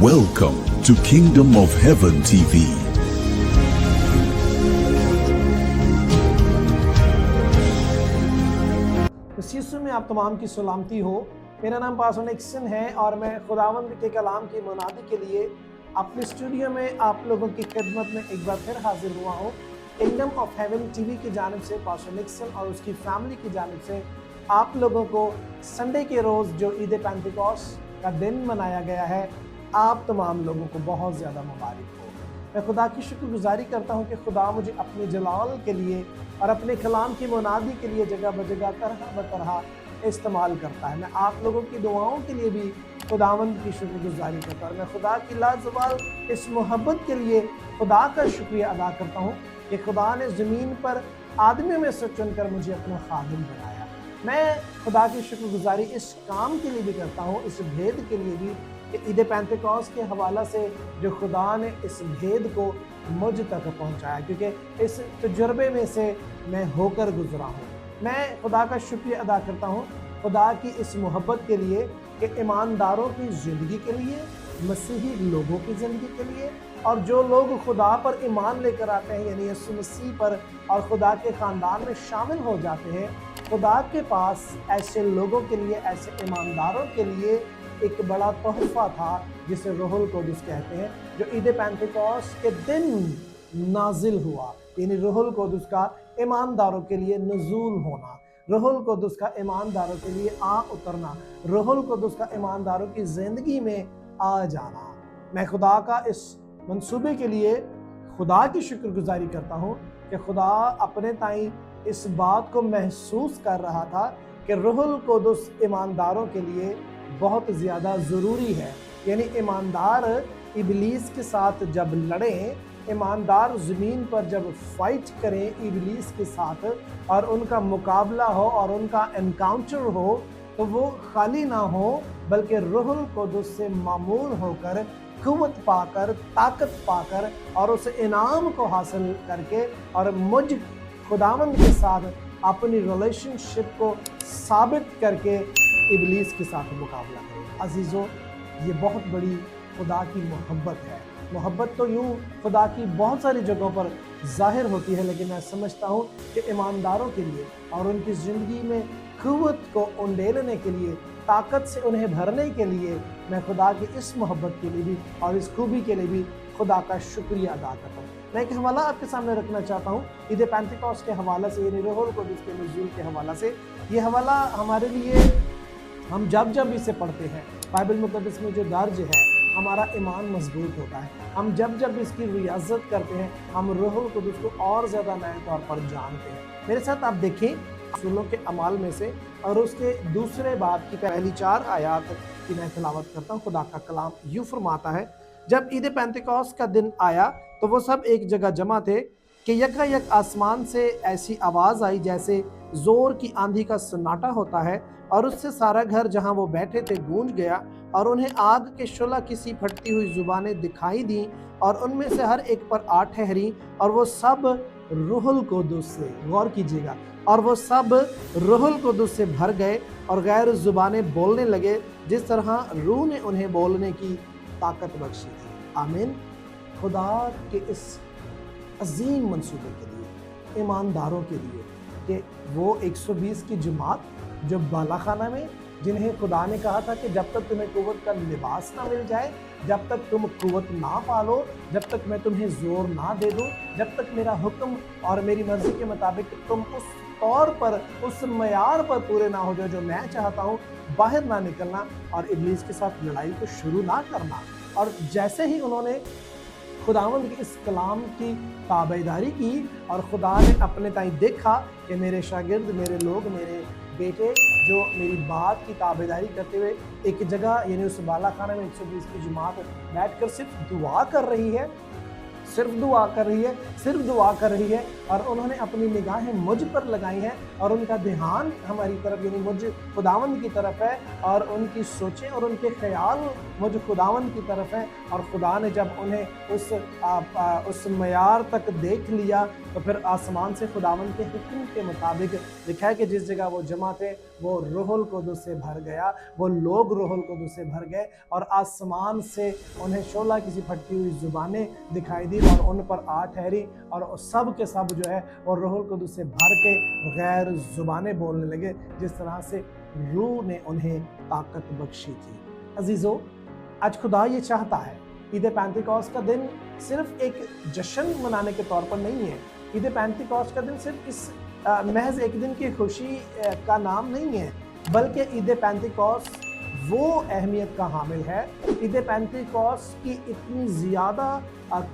Welcome to Kingdom of Heaven TV. यीशु में आप तमाम की सलामती हो। मेरा नाम पास्टर निक्सन है और मैं खुदावंद के कलाम की मुनादी के लिए अपने स्टूडियो में आप लोगों की खिदमत में एक बार फिर हाजिर हुआ हूँ। किंगडम ऑफ हेवन टीवी की जानिब से पास्टर निक्सन और उसकी फैमिली की जानिब से आप लोगों को संडे के रोज़ जो ईद पेंटिकॉस्ट का दिन मनाया गया है, आप तमाम लोगों को बहुत ज़्यादा मुबारक हो। मैं खुदा की शुक्रगुजारी करता हूँ कि खुदा मुझे अपने जलाल के लिए और अपने कलाम की मुनादी के लिए जगह बजगह तरह तरह इस्तेमाल करता है। मैं आप लोगों की दुआओं के लिए भी खुदावंद की शुक्रगुजारी करता हूँ। मैं खुदा की लाजवाल इस मोहब्बत के लिए खुदा का शुक्रिया अदा करता हूँ कि खुदा ने ज़मीन पर आदमियों में से चुनकर मुझे अपना खादिम बनाया। मैं खुदा की शुक्रगुजारी इस काम के लिए भी करता हूँ, इस भेद के लिए भी कि ईद पेंटिकॉस्ट के हवाला से जो खुदा ने इस भेद को मुझ तक पहुँचाया, क्योंकि इस तजुर्बे में से मैं होकर गुजरा हूँ। मैं खुदा का शुक्रिया अदा करता हूँ खुदा की इस मोहब्बत के लिए कि ईमानदारों की ज़िंदगी के लिए, मसीही लोगों की ज़िंदगी के लिए, और जो लोग खुदा पर ईमान लेकर आते हैं यानी यीशु मसीह पर और खुदा के ख़ानदान में शामिल हो जाते हैं, खुदा के पास ऐसे लोगों के लिए, ऐसे ईमानदारों के लिए एक बड़ा तोहफ़ा था जिसे रूहुल कुद्दुस कहते हैं, जो ईद पेंटिकॉस्ट के दिन नाजिल हुआ। यानी रूहुल कुद्दुस का ईमानदारों के लिए नुज़ूल होना, रूहुल कुद्दुस का ईमानदारों के लिए आ उतरना, रूहुल कुद्दुस का ईमानदारों की ज़िंदगी में आ जाना। मैं खुदा का इस मंसूबे के लिए खुदा की शुक्रगुजारी करता हूँ कि खुदा अपने ताईं इस बात को महसूस कर रहा था कि रूहुल कुद्दुस ईमानदारों के लिए बहुत ज़्यादा ज़रूरी है। यानी ईमानदार इबलीस के साथ जब लड़ें, ईमानदार ज़मीन पर जब फाइट करें इबलीस के साथ और उनका मुकाबला हो और उनका एनकाउंटर हो, तो वो खाली ना हो बल्कि रूहुल कुद्दुस से मामूर होकर, क़ुव्वत पाकर, ताकत पाकर और उस इनाम को हासिल करके और मुझ खुदावंद के साथ अपनी रिलेशनशिप को साबित करके इबलीस के साथ मुकाबला करें। अजीज़ों, ये बहुत बड़ी खुदा की मोहब्बत है। मोहब्बत तो यूँ खुदा की बहुत सारी जगहों पर ज़ाहिर होती है, लेकिन मैं समझता हूँ कि ईमानदारों के लिए और उनकी ज़िंदगी में क़ुव्वत को उंडेलने के लिए, ताकत से उन्हें भरने के लिए, मैं खुदा की इस मोहब्बत के लिए भी और इस खूबी के लिए भी खुदा का शुक्रिया अदा करता हूँ। मैं एक हवाला आपके सामने रखना चाहता हूँ ईद पेंटिकॉस्ट के हवाले से, यानी रूहुल कुद्दुस के नुज़ूल के हवाला से। ये हवाला हमारे लिए, हम जब जब इसे पढ़ते हैं, बाइबल मुक़द्दस में जो दर्ज है, हमारा ईमान मजबूत होता है। हम जब जब इसकी रियाज़त करते हैं, हम रूहुल कुद्दुस को और ज़्यादा नए तौर पर जानते हैं। मेरे साथ आप देखें रसूलों के अमाल में से और उसके दूसरे बाब की पहली 4 आयात की मैं तिलावत करता हूँ। खुदा का कलाम यूँ फरमाता है, जब ईद पेंटिकॉस्ट का दिन आया तो वो सब एक जगह जमा थे कि यकायक आसमान से ऐसी आवाज़ आई जैसे ज़ोर की आंधी का सन्नाटा होता है, और उससे सारा घर जहाँ वो बैठे थे गूंज गया, और उन्हें आग के शोला की सी फटती हुई ज़ुबानें दिखाई दी और उनमें से हर एक पर आ ठहरी, और वो सब रूहुल कुद्दुस से, गौर कीजिएगा, और वो सब रूहुल कुद्दुस से भर गए और गैर ज़ुबानें बोलने लगे जिस तरह रूह ने उन्हें बोलने की ताकत बख्शी थी। आमीन। खुदा के इस अजीम मंसूबे के लिए, ईमानदारों के लिए, कि वो 120 की जमात जो बालाखाना में, जिन्हें खुदा ने कहा था कि जब तक तुम्हें क़ुव्वत का लिबास ना मिल जाए, जब तक तुम क़ुव्वत ना पालो, जब तक मैं तुम्हें ज़ोर ना दे दूँ, जब तक मेरा हुक्म और मेरी मर्ज़ी के मुताबिक तुम उस तौर पर, उस मयार पर पूरे ना हो जाओ जो मैं चाहता हूँ, बाहर ना निकलना और इब्लीस के साथ लड़ाई को शुरू ना करना। और जैसे ही उन्होंने खुदावंद के इस कलाम की ताबेदारी की और खुदा ने अपने ताईं देखा कि मेरे शागिर्द, मेरे लोग, मेरे बेटे जो मेरी बात की ताबेदारी करते हुए एक जगह यानी उस बालाखाना में 120 की जमात बैठकर सिर्फ दुआ कर रही है, सिर्फ दुआ कर रही है, और उन्होंने अपनी निगाहें मुझ पर लगाई हैं اور ان کا ध्यान हमारी तरफ यानी मुझ खुदावंद की तरफ है और उनकी सोचें और उनके ख्याल मुझ खुदावंद की तरफ है। और खुदा ने जब उन्हें उस मयार तक देख लिया तो फिर आसमान से खुदावंद के हुक्म के मुताबिक लिखा है कि जिस जगह वो जमा थे वो रूहुल कुद्दुस से भर गया, वो लोग रूहुल कुद्दुस से भर गए और आसमान से उन्हें शोला किसी फटती हुई ज़ुबानें दिखाई दी और उन पर आ ठहरी और सब के सब जो है वो रूहुल कुद्दुस से भर के गैर ज़ुबानें बोलने लगे, जिस तरह से रूह ने उन्हें ताकत बख्शी थी। अजीज़ों, आज खुदा ये चाहता है, ईद पेंतिकोस्त का दिन सिर्फ एक जश्न मनाने के तौर पर नहीं है। ईद पेंतिकोस्त का दिन सिर्फ इस महज एक दिन की खुशी का नाम नहीं है, बल्कि ईद पेंतिकोस्त वो अहमियत का हामिल है। ईद पेंतिकोस्त की इतनी ज़्यादा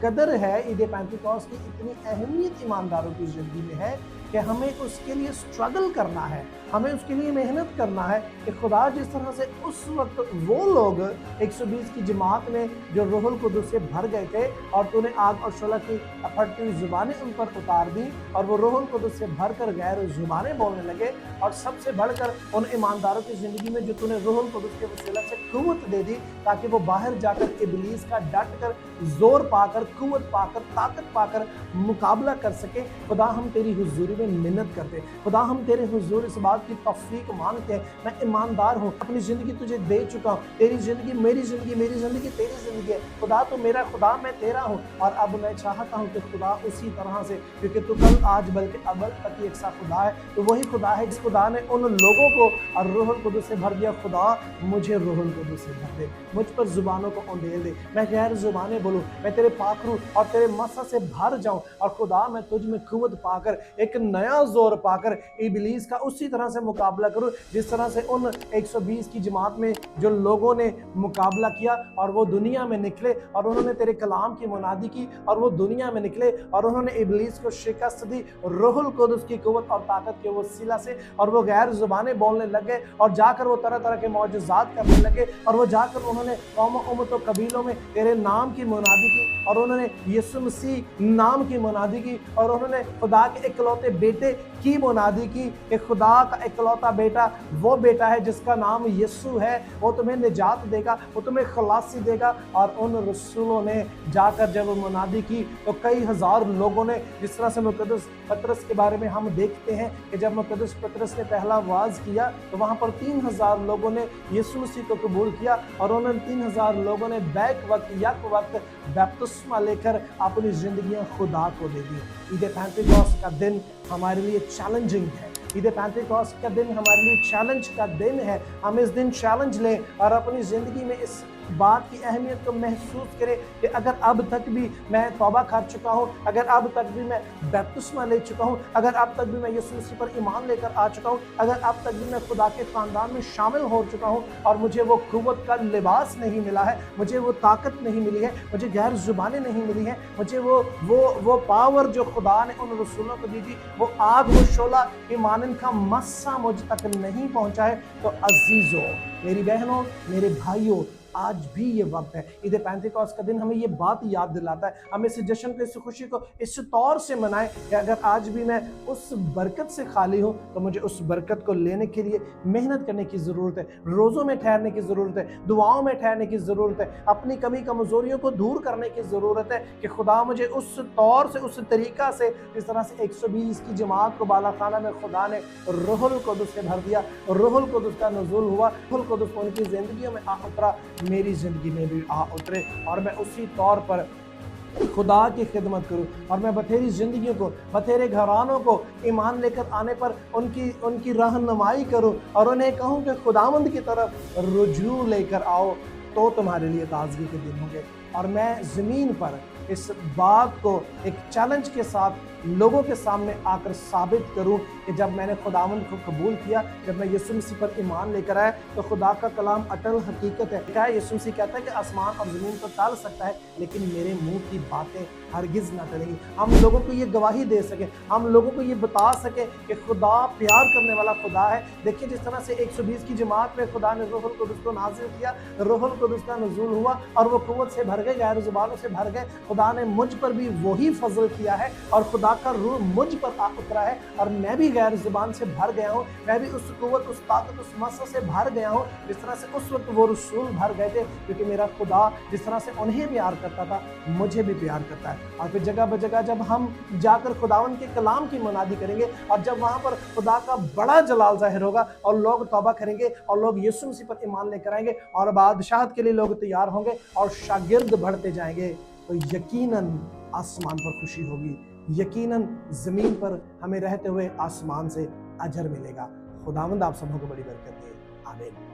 कदर है, ईद पेंतिकोस्त की इतनी अहमियत ईमानदारों की ज़िंदगी में है कि हमें उसके लिए स्ट्रगल करना है, हमें उसके लिए मेहनत करना है कि खुदा जिस तरह से उस वक्त वो लोग 120 की जमात में जो रूहुल कुद्दुस से भर गए थे और तूने आग और शोला की फटती हुई ज़ुबानें उन पर उतार दी और वो रूहुल कुद्दुस से भर कर गैर ज़ुबानें बोलने लगे, और सबसे बढ़कर उन ईमानदारों की ज़िंदगी में जो तूने रूहुल कुद्दुस के वसीला से कुव्वत दे दी ताकि वो बाहर जाकर इब्लीस का डट कर जोर पाकर कुव्वत पाकर ताकत पाकर मुकाबला कर सके। खुदा हम तेरी हुजूरी में मिन्नत करते, खुदा हम तेरे हुजूर इस बात की तौफीक मांगते हैं, मैं ईमानदार हूँ, अपनी ज़िंदगी तुझे दे चुका हूँ, तेरी ज़िंदगी मेरी ज़िंदगी, मेरी ज़िंदगी तेरी ज़िंदगी है। खुदा तो मेरा, खुदा मैं तेरा हूँ। और अब मैं चाहता हूँ कि खुदा उसी तरह से, क्योंकि तू कल आज बल्कि अबल तक एक सा खुदा है, तो वही खुदा है जिस खुदा ने उन लोगों को और रूहुल कुद्दुस से भर दिया। खुदा मुझे रूहुल कुद्दुस से भर दे, मुझ पर ज़ुबानों को उंडेल दे, मैं गैर ज़ुबानें बोलूँ, मैं तेरे पाखरू और तेरे मसा से भर जाऊँ, और खुदा मैं तुझ में कुव्वत पाकर एक नया जोर पाकर इब्लीस का उसी तरह से मुकाबला करूं जिस तरह से उन 120 की जमात में जो लोगों ने मुकाबला किया और वो दुनिया में निकले और उन्होंने तेरे कलाम की मुनादी की और वो दुनिया में निकले और उन्होंने इब्लीस को शिकस्त दी रूहुल कुद्दुस की कुव्वत और ताकत के वसीला से, और वो गैर ज़ुबानें बोलने लगे और जाकर वो तरह तरह के मौजज़ात करने लगे, और वो जाकर उन्होंने कौमों उम्मतों कबीलों में तेरे नाम की मुनादी की और उन्होंने यीशु मसीह नाम की मुनादी की और उन्होंने खुदा के इकलौते बेटे की मुनादी की कि खुदा का इकलौता बेटा वो बेटा है जिसका नाम यीशु है, वो तुम्हें निजात देगा, वो तुम्हें खलासी देगा। और उन रसूलों ने जाकर जब मुनादी की तो कई हज़ार लोगों ने, जिस तरह से मुक़द्दस पतरस के बारे में हम देखते हैं कि जब मुक़द्दस पतरस ने पहला वाज़ किया तो वहाँ पर 3000 लोगों ने यीशु मसीह को कबूल किया और उन 3000 लोगों ने बैक वक्त यक वक्त बपतिस्मा लेकर अपनी ज़िंदगियाँ खुदा को दे दी। ईद पेंतिकोस्त का दिन हमारे लिए चैलेंजिंग है, ईद पेंतिकोस्त का दिन हमारे लिए चैलेंज का दिन है। हम इस दिन चैलेंज लें और अपनी ज़िंदगी में इस बात की अहमियत को महसूस करें कि अगर अब तक भी मैं तौबा कर चुका हूँ, अगर अब तक भी मैं बपतिस्मा ले चुका हूँ, अगर अब तक भी मैं यीशु मसीह पर ईमान लेकर आ चुका हूँ, अगर अब तक भी मैं खुदा के ख़ानदान में शामिल हो चुका हूँ और मुझे वो कुव्वत का लिबास नहीं मिला है, मुझे वो ताकत नहीं मिली है, मुझे गैर ज़ुबानें नहीं मिली हैं, मुझे वो पावर जो खुदा ने उन रसूलों को दी थी, वो आग वो शोला ईमान का मस्सा मुझ तक नहीं पहुँचा है, तो अजीज़ों, मेरी बहनों, मेरे भाइयों, आज भी ये वक्त है। ईद पेंतिकोस्त का दिन हमें ये बात याद दिलाता है, हम इस जश्न को, इस खुशी को इस तौर से मनाएं कि अगर आज भी मैं उस बरकत से खाली हूँ तो मुझे उस बरकत को लेने के लिए मेहनत करने की ज़रूरत है, रोज़ों में ठहरने की ज़रूरत है, दुआओं में ठहरने की ज़रूरत है, अपनी कमी कमज़ोरियों को दूर करने की ज़रूरत है कि खुदा मुझे उस तौर से, उस तरीक़ा से, जिस तरह से 120 की जमात को बालाखाना में खुदा ने रूहुल कुद्दुस से भर दिया, रूहुल कुद्दुस का नुज़ूल हुआ, रूहुल कुद्दुस उनकी ज़िंदगियों में आ उतरा, मेरी ज़िंदगी में भी आ उतरे और मैं उसी तौर पर खुदा की खिदमत करूं और मैं बथेरी ज़िंदगियों को, बथेरे घरानों को ईमान लेकर आने पर उनकी रहनुमाई करूं और उन्हें कहूं कि खुदावंद की तरफ रुजू लेकर आओ, तो तुम्हारे लिए ताज़गी के दिन होंगे। और मैं ज़मीन पर इस बात को एक चैलेंज के साथ लोगों के सामने आकर साबित करूं कि जब मैंने खुदावंद को कबूल किया, जब मैं यीशु मसीह पर ईमान लेकर आया, तो खुदा का कलाम अटल हकीकत है। क्या यीशु मसीह कहता है कि आसमान और ज़मीन तो टल सकता है, लेकिन मेरे मुंह की बातें हरगिज़ ना टलेंगी। हम लोगों को ये गवाही दे सकें, हम लोगों को ये बता सकें कि खुदा प्यार करने वाला खुदा है। देखिए, जिस तरह से 120 की जमात में खुदा ने रूहुल कुद्दुस को नाज़िल किया, रूहुल कुद्दूस का नुज़ूल हुआ और वो कुव्वत से भर गए, गैर ज़ुबानों से भर गए। खुदा ने मुझ पर भी वही फजल किया है और खुदा का रूह मुझ पर आ उतरा है और मैं भी गैर ज़ुबान से भर गया हूँ। मैं भी उस कुव्वत, उस ताकत, उस मसा से भर गया हूँ जिस तरह से उस वक्त वो रसूल भर गए थे, क्योंकि मेरा खुदा जिस तरह से उन्हें प्यार करता था मुझे भी प्यार करता है। और फिर जगह बजगह जब हम जाकर खुदावन के कलाम की मुनादी करेंगे और जब वहाँ पर खुदा का बड़ा जलाल ज़ाहिर होगा और लोग तौबा करेंगे और लोग यीशु मसीह पर ईमान लेकर आएंगे और बादशाहत के लिए लोग तैयार होंगे और शागिर्द बढ़ते जाएंगे, तो यकीनन आसमान पर खुशी होगी, यकीनन ज़मीन पर हमें रहते हुए आसमान से अजर मिलेगा। खुदावंद आप सबों को बड़ी बरकत दे। आमीन।